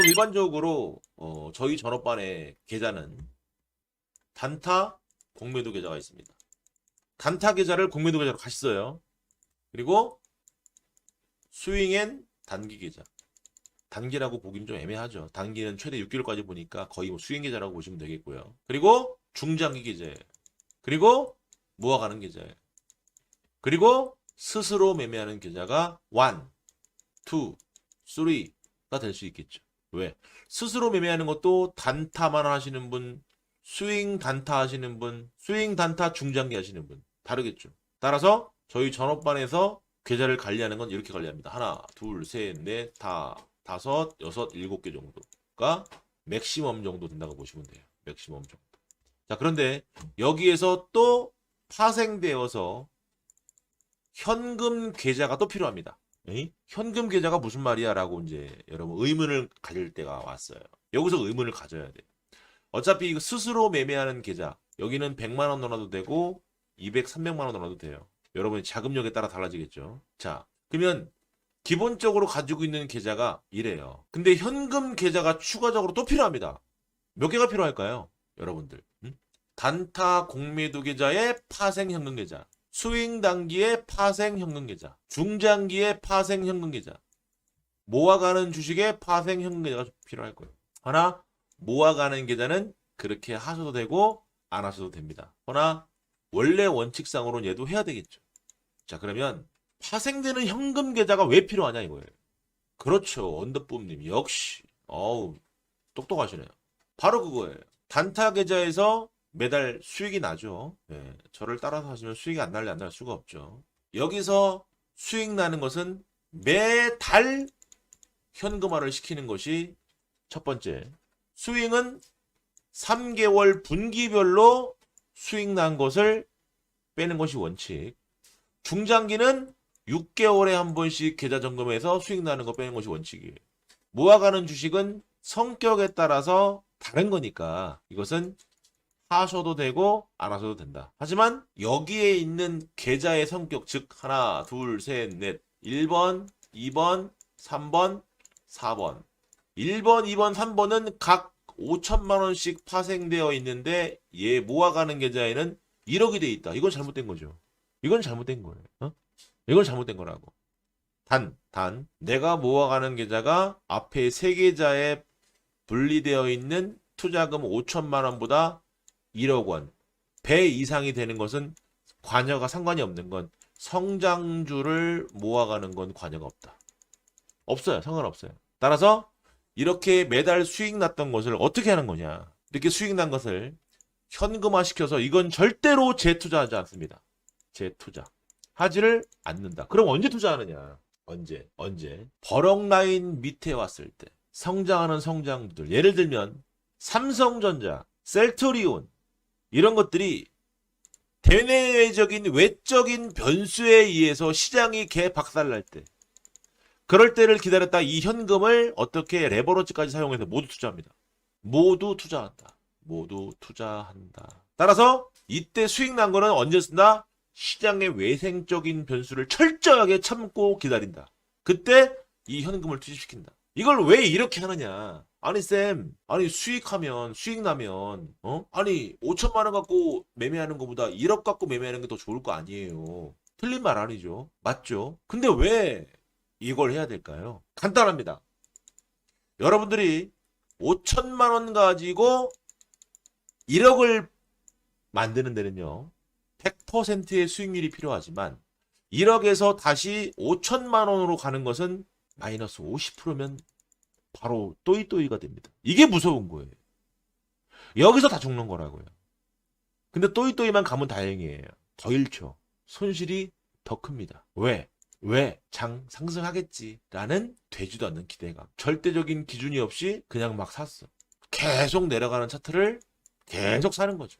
일반적으로 저희 전업반의 계좌는 단타 공매도 계좌가 있습니다. 단타 계좌를 공매도 계좌로 같이 써요. 그리고 스윙앤 단기 계좌. 단기라고 보기는 좀 애매하죠. 단기는 최대 6개월까지 보니까 거의 뭐 수행 계좌라고 보시면 되겠고요. 그리고 중장기 계좌예요. 그리고 모아가는 계좌예요. 그리고 스스로 매매하는 계좌가 1, 2, 3가 될 수 있겠죠. 왜? 스스로 매매하는 것도 단타만 하시는 분, 스윙 단타 하시는 분, 스윙 단타 중장기 하시는 분 다르겠죠. 따라서 저희 전업반에서 계좌를 관리하는 건 이렇게 관리합니다. 하나, 둘, 셋, 넷, 다섯, 여섯, 일곱 개 정도가 맥시멈 정도 된다고 보시면 돼요. 맥시멈 정도. 자, 그런데 여기에서 또 파생되어서 현금 계좌가 또 필요합니다. 에이? 현금 계좌가 무슨 말이야? 라고 이제 여러분 의문을 가질 때가 왔어요. 여기서 의문을 가져야 돼요. 어차피 이거 스스로 매매하는 계좌, 여기는 100만 원 넣어도 되고 200, 300만 원 넣어도 돼요. 여러분의 자금력에 따라 달라지겠죠. 자, 그러면 기본적으로 가지고 있는 계좌가 이래요. 근데 현금 계좌가 추가적으로 또 필요합니다. 몇 개가 필요할까요? 여러분들. 단타 공매도 계좌의 파생 현금 계좌, 스윙 단기의 파생 현금 계좌, 중장기의 파생 현금 계좌, 모아가는 주식의 파생 현금 계좌가 필요할 거예요. 하나, 모아가는 계좌는 그렇게 하셔도 되고 안 하셔도 됩니다. 그러나 원래 원칙상으로는 얘도 해야 되겠죠. 자, 그러면 파생되는 현금 계좌가 왜 필요하냐 이거예요. 그렇죠. 언더뿜님 역시 똑똑하시네요. 바로 그거예요. 단타 계좌에서 매달 수익이 나죠. 네, 저를 따라서 하시면 수익이 안 날래 안 날 수가 없죠. 여기서 수익 나는 것은 매달 현금화를 시키는 것이 첫 번째. 스윙은 3개월 분기별로 수익 난 것을 빼는 것이 원칙. 중장기는 6개월에 한 번씩 계좌 점검해서 수익 나는 거 빼는 것이 원칙이에요. 모아가는 주식은 성격에 따라서 다른 거니까 이것은 하셔도 되고 안 하셔도 된다. 하지만 여기에 있는 계좌의 성격, 즉 하나, 둘, 셋, 넷, 1번, 2번, 3번, 4번. 1번, 2번, 3번은 각 5천만 원씩 파생되어 있는데 얘 모아가는 계좌에는 1억이 돼 있다. 이건 잘못된 거죠. 이건 잘못된 거예요. 이건 잘못된 거라고. 단 내가 모아가는 계좌가 앞에 세 계좌에 분리되어 있는 투자금 5천만 원보다 1억 원, 배 이상이 되는 것은 관여가 상관이 없는 건 성장주를 모아가는 건 관여가 없다. 없어요. 상관없어요. 따라서 이렇게 매달 수익 났던 것을 어떻게 하는 거냐. 이렇게 수익 난 것을 현금화 시켜서 이건 절대로 재투자하지 않습니다. 재투자. 하지를 않는다. 그럼 언제 투자하느냐? 언제? 버럭 라인 밑에 왔을 때 성장하는 성장주들. 예를 들면 삼성전자, 셀트리온 이런 것들이 대내외적인 외적인 변수에 의해서 시장이 개박살날 때 그럴 때를 기다렸다 이 현금을 어떻게 레버러지까지 사용해서 모두 투자합니다. 모두 투자한다. 따라서 이때 수익 난 거는 언제 쓴다? 시장의 외생적인 변수를 철저하게 참고 기다린다. 그때 이 현금을 투입시킨다. 이걸 왜 이렇게 하느냐? 아니 쌤, 수익하면 수익 나면 아니 5천만 원 갖고 매매하는 것보다 1억 갖고 매매하는 게 더 좋을 거 아니에요. 틀린 말 아니죠. 맞죠? 근데 왜 이걸 해야 될까요? 간단합니다. 여러분들이 5천만 원 가지고 1억을 만드는 데는요. 100%의 수익률이 필요하지만 1억에서 다시 5천만 원으로 가는 것은 마이너스 50%면 바로 또이또이가 됩니다. 이게 무서운 거예요. 여기서 다 죽는 거라고요. 근데 또이또이만 가면 다행이에요. 더 잃죠. 손실이 더 큽니다. 왜? 장 상승하겠지 라는 되지도 않는 기대감. 절대적인 기준이 없이 그냥 막 샀어. 계속 내려가는 차트를 계속 사는 거죠.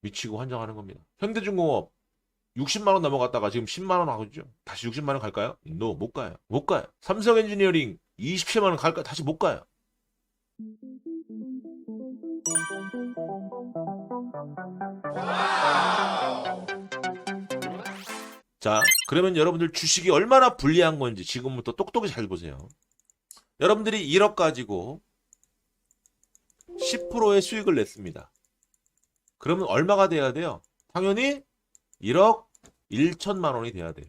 미치고 환장하는 겁니다. 현대중공업 60만 원 넘어갔다가 지금 10만 원 하고 있죠. 다시 60만 원 갈까요? No, 못 가요. 삼성엔지니어링 27만 원 갈까요? 다시 못 가요. 자, 그러면 여러분들 주식이 얼마나 불리한 건지 지금부터 똑똑히 잘 보세요. 여러분들이 1억 가지고 10%의 수익을 냈습니다. 그러면 얼마가 돼야 돼요? 당연히 1억 1천만 원이 돼야 돼요.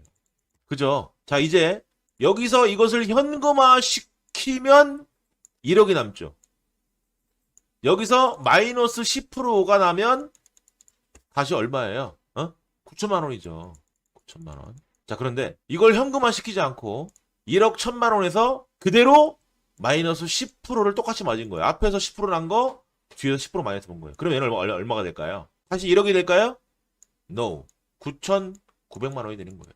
그죠? 자, 이제 여기서 이것을 현금화 시키면 1억이 남죠. 여기서 마이너스 10%가 나면 다시 얼마예요? 9천만 원이죠. 9천만 원. 자, 그런데 이걸 현금화 시키지 않고 1억 1천만 원에서 그대로 마이너스 10%를 똑같이 맞은 거예요. 앞에서 10% 난 거, 뒤에서 10% 마이너스 본 거예요. 그러면 얘는 얼마가 될까요? 다시 1억이 될까요? No. 9,900만 원이 되는 거예요.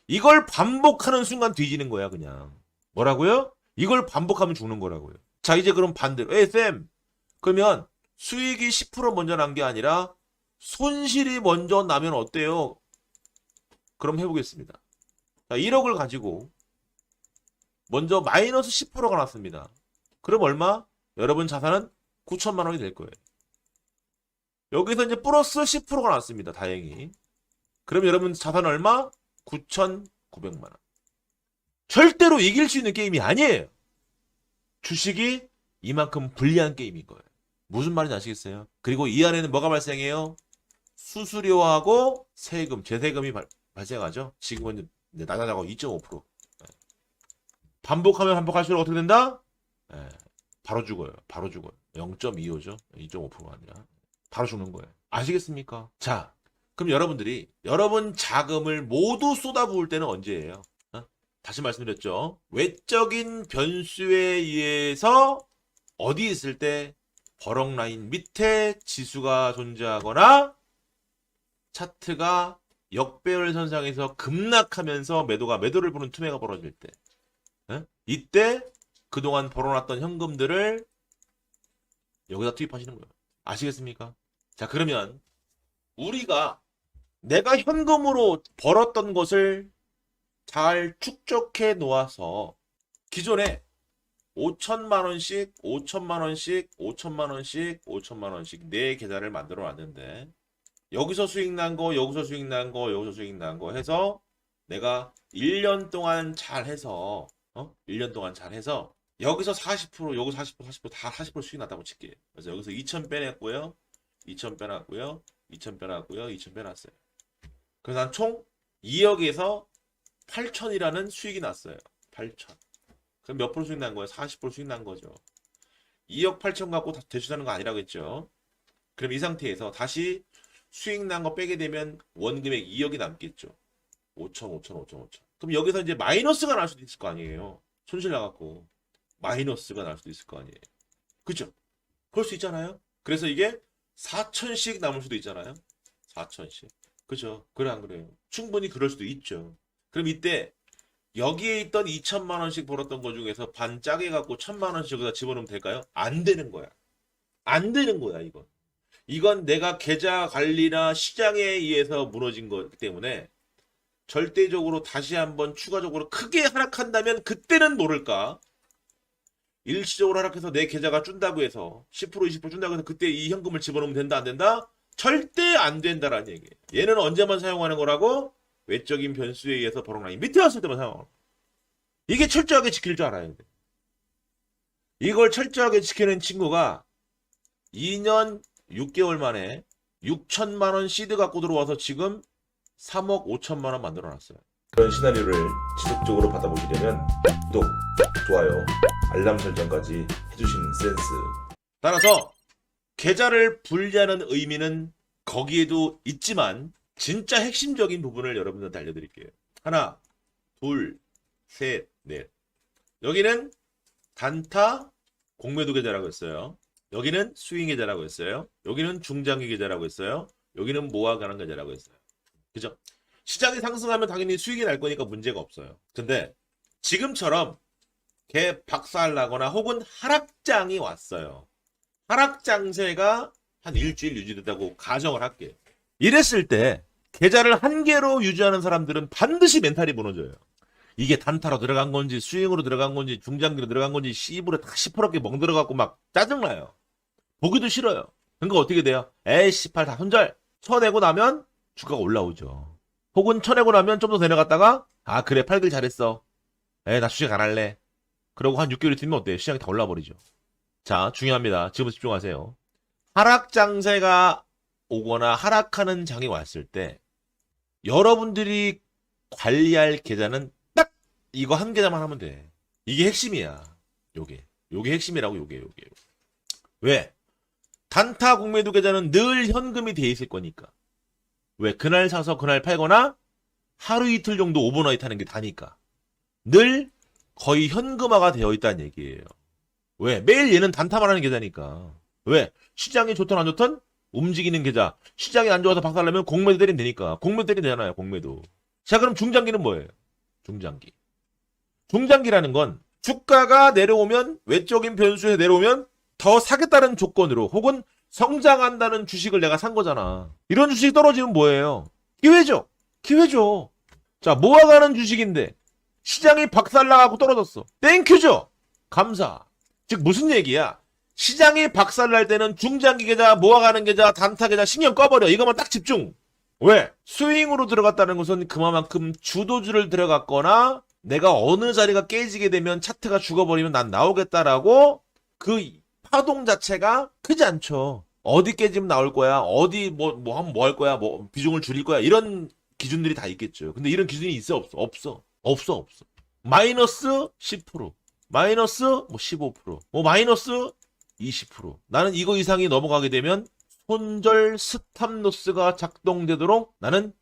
이걸 반복하는 순간 뒤지는 거야, 그냥. 뭐라고요? 이걸 반복하면 죽는 거라고요. 자, 이제 그럼 반대로. 쌤. 그러면 수익이 10% 먼저 난 게 아니라 손실이 먼저 나면 어때요? 그럼 해보겠습니다. 자, 1억을 가지고 먼저 마이너스 10%가 났습니다. 그럼 얼마? 여러분 자산은 9천만 원이 될 거예요. 여기서 이제 플러스 10%가 났습니다. 다행히. 그럼 여러분 자산 얼마? 9,900만 원. 절대로 이길 수 있는 게임이 아니에요. 주식이 이만큼 불리한 게임인 거예요. 무슨 말인지 아시겠어요? 그리고 이 안에는 뭐가 발생해요? 수수료하고 세금, 재세금이 발생하죠. 지금은 이제 낮아자고 2.5%. 반복하면 반복할수록 어떻게 된다? 바로 죽어요. 바로 죽어요. 0.25죠. 2.5%가 아니라. 바로 죽는 거예요. 아시겠습니까? 자, 그럼 여러분들이 여러분 자금을 모두 쏟아부을 때는 언제예요? 다시 말씀드렸죠. 외적인 변수에 의해서 어디 있을 때 버럭 라인 밑에 지수가 존재하거나 차트가 역배열 선상에서 급락하면서 매도를 부는 투매가 벌어질 때, 이때 그동안 벌어놨던 현금들을 여기다 투입하시는 거예요. 아시겠습니까? 자, 그러면 우리가 내가 현금으로 벌었던 것을 잘 축적해 놓아서 기존에 5천만 원씩, 5천만 원씩, 5천만 원씩, 5천만 원씩 네 계좌를 만들어 놨는데 여기서 수익 난 거, 여기서 수익 난 거, 여기서 수익 난 거 해서 내가 1년 동안 잘 해서 1년 동안 잘 해서 여기서 40%, 여기 40%, 40%, 다 40% 수익 났다고 칠게요. 그래서 여기서 2천 빼냈고요. 2천 빼놨고요. 2천 빼놨고요. 2천 빼놨어요. 그래서 난 총 2억에서 8천이라는 수익이 났어요. 8천. 그럼 몇 프로 수익 난 거예요? 40% 수익 난 거죠. 2억 8천 갖고 대출하는 거 아니라겠죠. 그럼 이 상태에서 다시 수익 난 거 빼게 되면 원금액 2억이 남겠죠. 5천, 5천, 5천, 5천. 그럼 여기서 이제 마이너스가 날 수도 있을 거 아니에요. 손실 나갖고 마이너스가 날 수도 있을 거 아니에요. 그죠? 그럴 수 있잖아요. 그래서 이게 4천씩 남을 수도 있잖아요. 4천씩. 그죠? 그래 안 그래요? 충분히 그럴 수도 있죠. 그럼 이때 여기에 있던 2천만 원씩 벌었던 것 중에서 반 짜게 갖고 1,000만 원씩 여기다 집어넣으면 될까요? 안 되는 거야. 안 되는 거야, 이건. 이건 내가 계좌 관리나 시장에 의해서 무너진 것 때문에 절대적으로 다시 한번 추가적으로 크게 하락한다면 그때는 모를까? 일시적으로 하락해서 내 계좌가 준다고 해서 10% 20% 준다고 해서 그때 이 현금을 집어넣으면 된다 안 된다? 절대 안 된다라는 얘기예요. 얘는 언제만 사용하는 거라고? 외적인 변수에 의해서 버럭라인 밑에 왔을 때만 사용하는 거예요. 이게 철저하게 지킬 줄 알아야 돼. 이걸 철저하게 지키는 친구가 2년 6개월 만에 6천만 원 시드 갖고 들어와서 지금 3억 5천만 원 만들어놨어요. 그런 시나리오를 지속적으로 받아보시려면 구독, 좋아요, 알람 설정까지 해주시는 센스. 따라서 계좌를 분리하는 의미는 거기에도 있지만 진짜 핵심적인 부분을 여러분들한테 알려드릴게요. 하나, 둘, 셋, 넷. 여기는 단타 공매도 계좌라고 했어요. 여기는 스윙 계좌라고 했어요. 여기는 중장기 계좌라고 했어요. 여기는 모아가는 계좌라고 했어요. 그죠? 시장이 상승하면 당연히 수익이 날 거니까 문제가 없어요. 근데 지금처럼 개 박살나거나 혹은 하락장이 왔어요. 하락장세가 한 일주일 유지된다고 가정을 할게요. 이랬을 때 계좌를 한 개로 유지하는 사람들은 반드시 멘탈이 무너져요. 이게 단타로 들어간 건지 스윙으로 들어간 건지 중장기로 들어간 건지 씨부로 다 시퍼렇게 멍들어갖고 막 짜증나요. 보기도 싫어요. 그러니까 어떻게 돼요? 에이 씨발 다 손절. 쳐내고 나면 주가가 올라오죠. 혹은 쳐내고 나면 좀 더 내려갔다가 아 그래 팔길 잘했어. 에이 나 주식 안 할래. 그리고 한 6개월 있으면 어때요? 시장이 다 올라버리죠. 자, 중요합니다. 지금 집중하세요. 하락 장세가 오거나 하락하는 장이 왔을 때 여러분들이 관리할 계좌는 딱 이거 한 계좌만 하면 돼. 이게 핵심이야. 요게 핵심이라고 요게. 왜? 단타 공매도 계좌는 늘 현금이 돼 있을 거니까. 왜? 그날 사서 그날 팔거나 하루 이틀 정도 오버나이트 하는 게 다니까. 늘 거의 현금화가 되어 있다는 얘기예요. 왜? 매일 얘는 단타만 하는 계좌니까. 왜? 시장이 좋든 안 좋든 움직이는 계좌. 시장이 안 좋아서 박살나면 공매도 때리면 되니까. 공매도 때리면 되잖아요. 공매도. 자, 그럼 중장기는 뭐예요? 중장기. 중장기라는 건 주가가 내려오면 외적인 변수에 내려오면 더 사겠다는 조건으로 혹은 성장한다는 주식을 내가 산 거잖아. 이런 주식이 떨어지면 뭐예요? 기회죠. 기회죠. 자, 모아가는 주식인데 시장이 박살나가고 떨어졌어. 땡큐죠. 감사. 즉 무슨 얘기야? 시장이 박살날 때는 중장기 계좌, 모아가는 계좌, 단타 계좌 신경 꺼버려. 이거만 딱 집중. 왜? 스윙으로 들어갔다는 것은 그만큼 주도주를 들어갔거나 내가 어느 자리가 깨지게 되면 차트가 죽어버리면 난 나오겠다라고 그 파동 자체가 크지 않죠. 어디 깨지면 나올 거야. 어디 하면 뭐 할 거야. 비중을 줄일 거야. 이런 기준들이 다 있겠죠. 근데 이런 기준이 있어 없어? 없어. 마이너스 10%, 마이너스 15%, 마이너스 20%. 나는 이거 이상이 넘어가게 되면 손절 스탑로스가 작동되도록 나는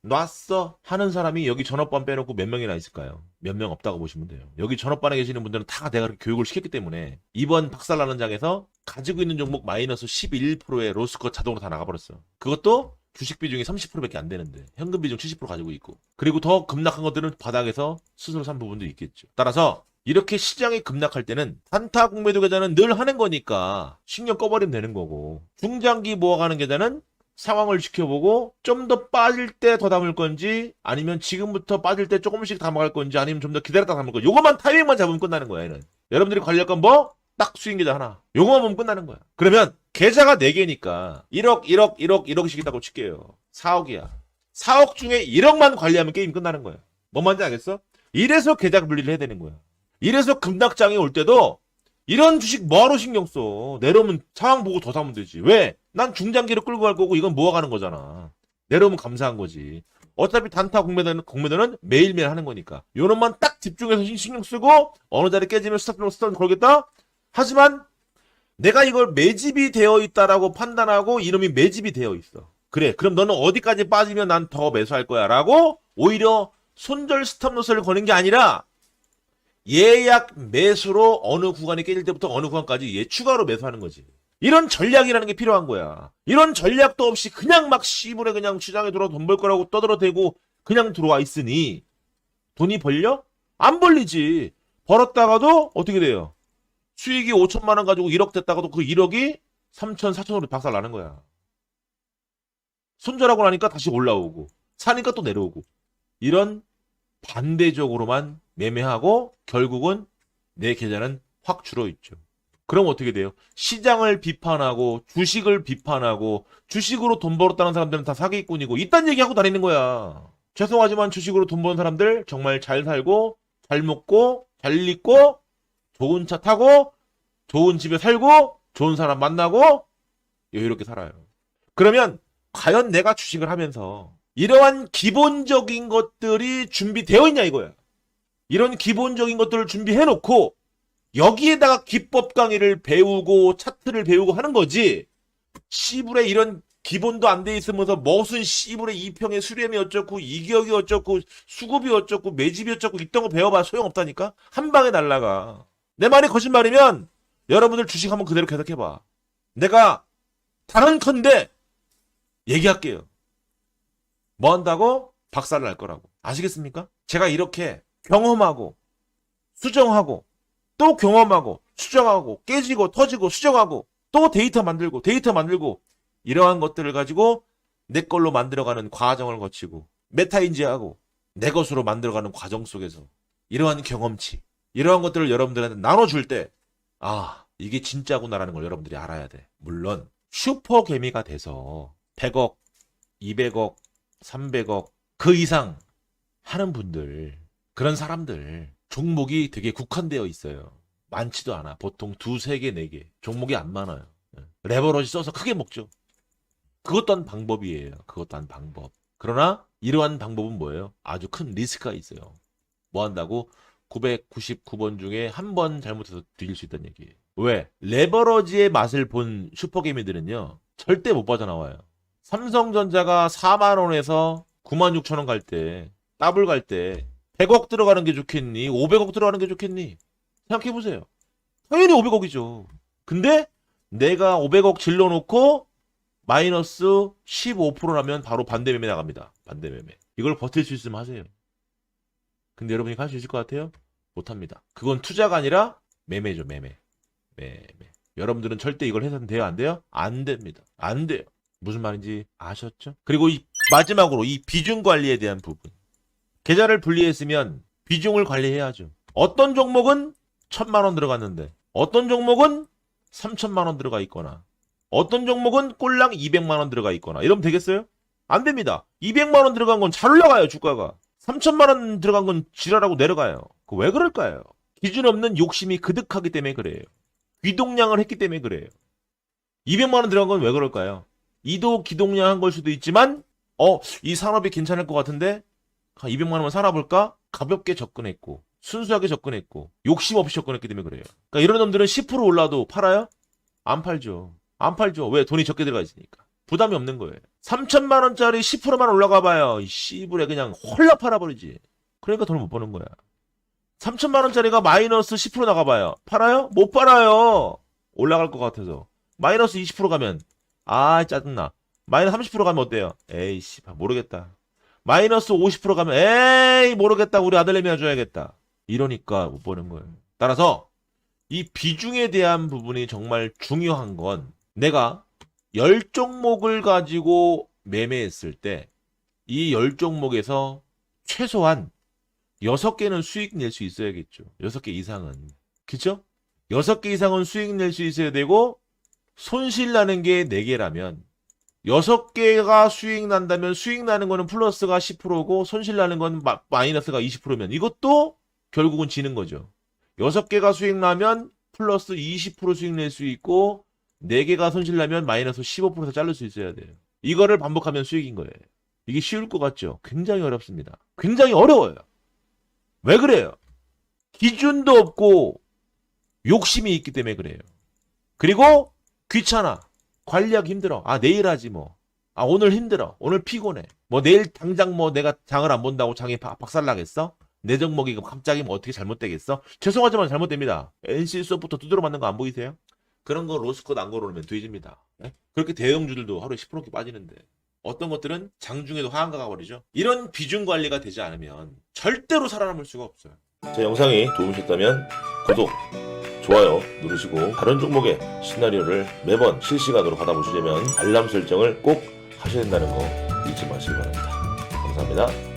놨어 하는 사람이 여기 전업반 빼놓고 몇 명이나 있을까요? 몇 명 없다고 보시면 돼요. 여기 전업반에 계시는 분들은 다 내가 그렇게 교육을 시켰기 때문에 이번 박살나는 장에서 가지고 있는 종목 마이너스 11%의 로스컷 자동으로 다 나가버렸어. 그것도 주식 비중이 30%밖에 안 되는데 현금 비중 70% 가지고 있고, 그리고 더 급락한 것들은 바닥에서 스스로 산 부분도 있겠죠. 따라서 이렇게 시장이 급락할 때는 단타 공매도 계좌는 늘 하는 거니까 신경 꺼버리면 되는 거고, 중장기 모아가는 계좌는 상황을 지켜보고 좀 더 빠질 때 더 담을 건지 아니면 지금부터 빠질 때 조금씩 담아갈 건지 아니면 좀 더 기다렸다 담을 건지 요것만 타이밍만 잡으면 끝나는 거야. 얘는 여러분들이 관리할 건 뭐? 딱 수익 계좌 하나. 요거만 보면 끝나는 거야. 그러면 계좌가 4개니까 1억씩 있다고 칠게요. 4억이야. 4억 중에 1억만 관리하면 게임 끝나는 거야. 뭔 말인지 알겠어? 이래서 계좌 분리를 해야 되는 거야. 이래서 급락장이 올 때도 이런 주식 뭐하러 신경 써? 내려오면 상황 보고 더 사면 되지. 왜? 난 중장기로 끌고 갈 거고 이건 모아가는 거잖아. 내려오면 감사한 거지. 어차피 단타 공매도는 매일매일 하는 거니까. 요놈만 딱 집중해서 신경 쓰고 어느 자리 깨지면 스탑 걸겠다? 하지만 내가 이걸 매집이 되어 있다라고 판단하고 이놈이 매집이 되어 있어. 그래, 그럼 너는 어디까지 빠지면 난 더 매수할 거야 라고 오히려 손절 스탑로스를 거는 게 아니라 예약 매수로 어느 구간이 깨질 때부터 어느 구간까지 추가로 매수하는 거지. 이런 전략이라는 게 필요한 거야. 이런 전략도 없이 그냥 막 씨부레 그냥 시장에 들어와 돈 벌 거라고 떠들어대고 그냥 들어와 있으니 돈이 벌려? 안 벌리지. 벌었다가도 어떻게 돼요? 수익이 5천만 원 가지고 1억 됐다가도 그 1억이 3천, 4천으로 박살 나는 거야. 손절하고 나니까 다시 올라오고 사니까 또 내려오고 이런 반대적으로만 매매하고 결국은 내 계좌는 확 줄어있죠. 그럼 어떻게 돼요? 시장을 비판하고 주식을 비판하고 주식으로 돈 벌었다는 사람들은 다 사기꾼이고 이딴 얘기하고 다니는 거야. 죄송하지만 주식으로 돈 버는 사람들 정말 잘 살고 잘 먹고 잘 입고 좋은 차 타고 좋은 집에 살고 좋은 사람 만나고 여유롭게 살아요. 그러면 과연 내가 주식을 하면서 이러한 기본적인 것들이 준비되어 있냐 이거야. 이런 기본적인 것들을 준비해놓고 여기에다가 기법 강의를 배우고 차트를 배우고 하는 거지. 씨불에 이런 기본도 안 돼 있으면서 무슨 씨불에 이평의 수렴이 어쩌고 이격이 어쩌고 수급이 어쩌고 매집이 어쩌고 있던 거 배워봐 소용없다니까. 한 방에 날라가. 내 말이 거짓말이면 여러분들 주식 한번 그대로 계속해봐. 내가 단언컨대 얘기할게요. 뭐 한다고? 박살 날 거라고. 아시겠습니까? 제가 이렇게 경험하고 수정하고 또 경험하고 수정하고 깨지고 터지고 수정하고 또 데이터 만들고 이러한 것들을 가지고 내 걸로 만들어가는 과정을 거치고 메타인지하고 내 것으로 만들어가는 과정 속에서 이러한 경험치 이러한 것들을 여러분들한테 나눠줄 때 아 이게 진짜구나라는 걸 여러분들이 알아야 돼. 물론 슈퍼개미가 돼서 100억 200억 300억 그 이상 하는 분들 그런 사람들 종목이 되게 국한되어 있어요. 많지도 않아. 보통 2, 3개, 4개. 종목이 안 많아요. 레버러지 써서 크게 먹죠. 그것 또한 방법이에요. 그것 또한 방법. 그러나 이러한 방법은 뭐예요? 아주 큰 리스크가 있어요. 뭐 한다고? 999번 중에 한 번 잘못해서 뒤질 수 있다는 얘기예요. 왜? 레버러지의 맛을 본 슈퍼개미들은요. 절대 못 빠져나와요. 삼성전자가 4만 원에서 9만 6천 원 갈 때, 더블 갈 때 100억 들어가는 게 좋겠니? 500억 들어가는 게 좋겠니? 생각해보세요. 당연히 500억이죠. 근데 내가 500억 질러놓고 마이너스 15%라면 바로 반대매매 나갑니다. 반대매매. 이걸 버틸 수 있으면 하세요. 근데 여러분이 할 수 있을 것 같아요? 못합니다. 그건 투자가 아니라 매매죠. 매매. 여러분들은 절대 이걸 해서는 돼요? 안 돼요? 안 됩니다. 안 돼요. 무슨 말인지 아셨죠? 그리고 마지막으로 이 비중 관리에 대한 부분. 계좌를 분리했으면 비중을 관리해야죠. 어떤 종목은 1,000만 원 들어갔는데 어떤 종목은 3,000만 원 들어가 있거나 어떤 종목은 꼴랑 200만 원 들어가 있거나 이러면 되겠어요? 안 됩니다. 200만 원 들어간 건 잘 올라가요, 주가가. 3,000만 원 들어간 건 지랄하고 내려가요. 왜 그럴까요? 기준 없는 욕심이 그득하기 때문에 그래요. 귀동량을 했기 때문에 그래요. 200만 원 들어간 건 왜 그럴까요? 이도 기동량 한 걸 수도 있지만 이 산업이 괜찮을 것 같은데 200만 원만 살아볼까? 가볍게 접근했고 순수하게 접근했고 욕심 없이 접근했기 때문에 그래요. 그러니까 이런 놈들은 10% 올라도 팔아요? 안 팔죠. 안 팔죠. 왜? 돈이 적게 들어가 있으니까. 부담이 없는 거예요. 3,000만 원짜리 10%만 올라가 봐요. 이 씨부레 그냥 홀라 팔아버리지. 그러니까 돈을 못 버는 거야. 3,000만 원짜리가 마이너스 10% 나가봐요. 팔아요? 못 팔아요. 올라갈 것 같아서. 마이너스 20% 가면 짜증나. 마이너스 30% 가면 어때요? 에이씨 모르겠다. 마이너스 50% 가면 에이 모르겠다. 우리 아들내미나 줘야겠다. 이러니까 못 버는 거예요. 따라서 이 비중에 대한 부분이 정말 중요한 건 내가 10종목을 가지고 매매했을 때 이 10종목에서 최소한 6개는 수익 낼 수 있어야겠죠. 6개 이상은. 그쵸? 6개 이상은 수익 낼 수 있어야 되고 손실 나는 게 4개라면 6개가 수익 난다면 수익 나는 거는 플러스가 10%고 손실 나는 건 마이너스가 20%면 이것도 결국은 지는 거죠. 6개가 수익 나면 플러스 20% 수익 낼 수 있고 4개가 손실 나면 마이너스 15%서 자를 수 있어야 돼요. 이거를 반복하면 수익인 거예요. 이게 쉬울 것 같죠? 굉장히 어렵습니다. 굉장히 어려워요. 왜 그래요? 기준도 없고 욕심이 있기 때문에 그래요. 그리고 귀찮아. 관리하기 힘들어. 내일 하지 뭐. 오늘 힘들어. 오늘 피곤해. 뭐 내일 당장 뭐 내가 장을 안 본다고 장이 박살나겠어? 내 종목이 갑자기 뭐 어떻게 잘못되겠어? 죄송하지만 잘못됩니다. NC소프트 두드러 맞는 거 안 보이세요? 그런 거 로스컷 안 걸어놓으면 뒤집니다. 네? 그렇게 대형주들도 하루에 10%씩 빠지는데 어떤 것들은 장중에도 하한가 가버리죠. 이런 비중 관리가 되지 않으면 절대로 살아남을 수가 없어요. 제 영상이 도움이 됐다면 구독, 좋아요 누르시고 다른 종목의 시나리오를 매번 실시간으로 받아보시려면 알람 설정을 꼭 하셔야 된다는 거 잊지 마시기 바랍니다. 감사합니다.